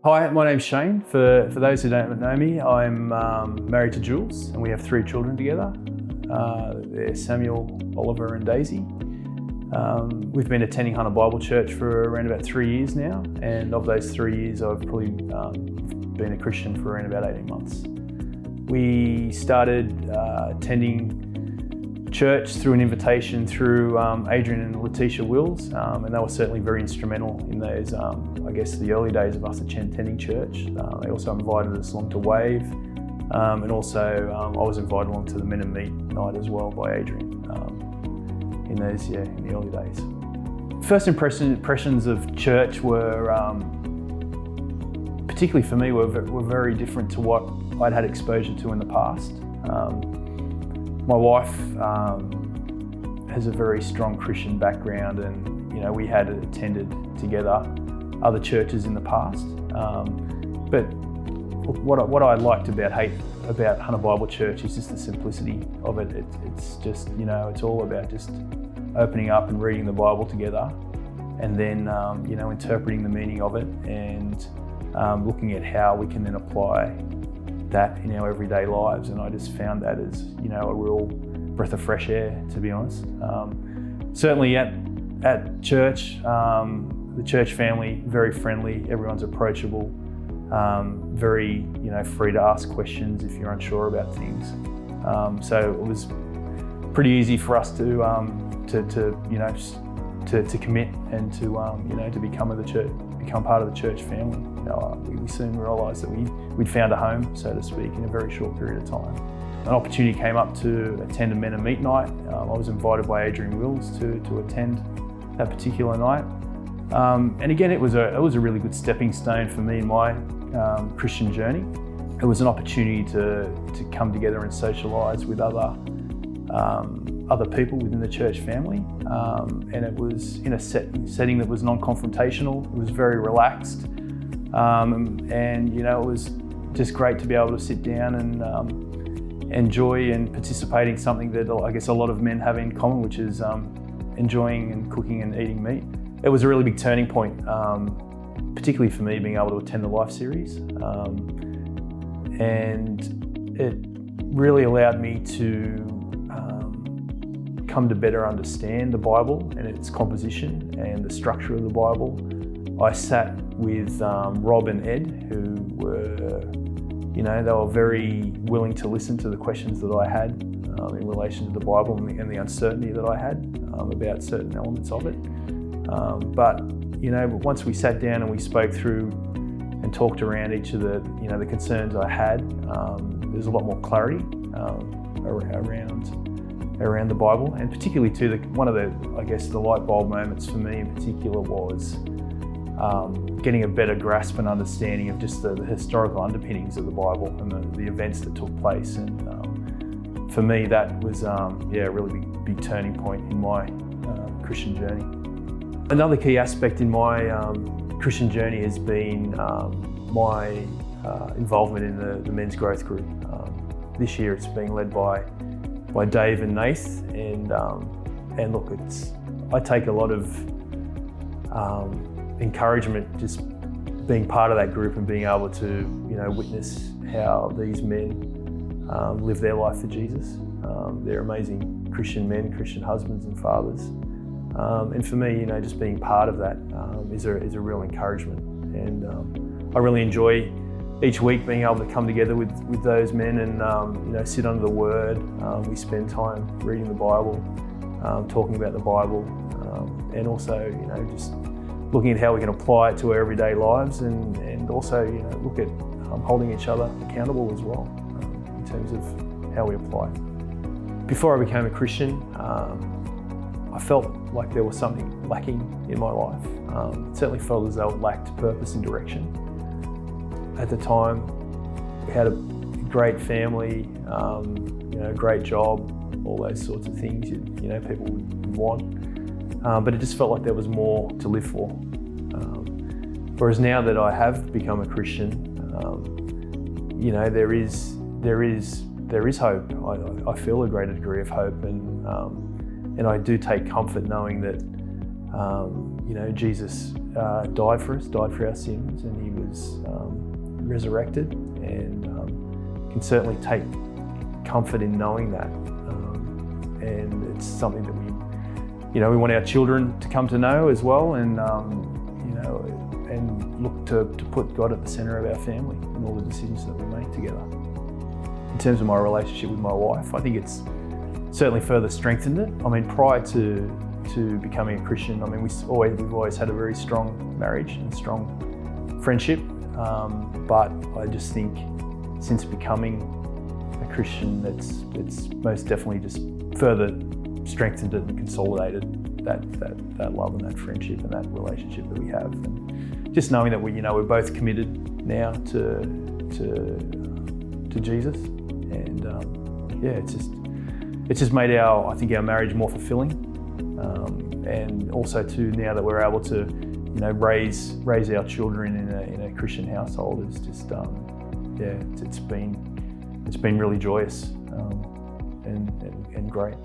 Hi, my name's Shane. For those who don't know me, I'm married to Jules and we have 3 children together. They're Samuel, Oliver and Daisy. We've been attending Hunter Bible Church for around about 3 years now, and of those 3 years I've probably been a Christian for around about 18 months. We started attending church through an invitation through Adrian and Letitia Wills, and they were certainly very instrumental in those, the early days of us attending church. They also invited us along to Wave, and also I was invited along to the Men and Meat night as well by Adrian in the early days. First impressions of church were, particularly for me, were very different to what I'd had exposure to in the past. My wife has a very strong Christian background, and we had attended together other churches in the past. But what I liked about Hunter Bible Church is just the simplicity of it. It's just it's all about just opening up and reading the Bible together, and then interpreting the meaning of it and looking at how we can then apply that in our everyday lives. And I just found that as a real breath of fresh air, to be honest. Certainly at church, the church family, very friendly, everyone's approachable, very free to ask questions if you're unsure about things. So it was pretty easy for us to commit and to become part of the church family. We soon realised that we'd found a home, so to speak, in a very short period of time. An opportunity came up to attend a Men and Meat night. I was invited by Adrian Wills to attend that particular night. And again, it was a really good stepping stone for me in my Christian journey. It was an opportunity to come together and socialise with other people within the church family, and it was in a setting that was non-confrontational. It was very relaxed, and it was just great to be able to sit down and enjoy and participate in something that I guess a lot of men have in common, which is enjoying and cooking and eating meat. It was a really big turning point, particularly for me, being able to attend the Life series, and it really allowed me to come to better understand the Bible and its composition and the structure of the Bible. I sat with Rob and Ed, who were, they were very willing to listen to the questions that I had in relation to the Bible and the uncertainty that I had about certain elements of it. But once we sat down and we spoke through and talked around each of the, the concerns I had, there's a lot more clarity around the Bible, and particularly too, one of the light bulb moments for me in particular was getting a better grasp and understanding of just the historical underpinnings of the Bible and the events that took place. And for me, that was a really big turning point in my Christian journey. Another key aspect in my Christian journey has been my involvement in the men's growth group. This year it's being led by Dave and Nath, and look, I take a lot of encouragement just being part of that group and being able to witness how these men live their life for Jesus. They're amazing Christian men, Christian husbands and fathers, and for me, just being part of that is a real encouragement, and I really enjoy each week being able to come together with those men and sit under the Word. We spend time reading the Bible, talking about the Bible, and also just looking at how we can apply it to our everyday lives, and also look at holding each other accountable as well in terms of how we apply it. Before I became a Christian, I felt like there was something lacking in my life. It certainly felt as though it lacked purpose and direction. At the time, we had a great family, great job, all those sorts of things people would want. But it just felt like there was more to live for. Whereas now that I have become a Christian, there is hope. I feel a greater degree of hope, and I do take comfort knowing that Jesus died for us, died for our sins, and he was resurrected, and can certainly take comfort in knowing that. And it's something that we want our children to come to know as well, and and look to put God at the centre of our family in all the decisions that we make together. In terms of my relationship with my wife, I think it's certainly further strengthened it. I mean, prior to becoming a Christian, I mean, we've always had a very strong marriage and strong friendship. But I just think since becoming a Christian, it's most definitely just further strengthened it and consolidated that love and that friendship and that relationship that we have. And just knowing that we're both committed now to Jesus, and it's just made our marriage more fulfilling, and also too, now that we're able to raise our children in a Christian household, is just it's been really joyous and great.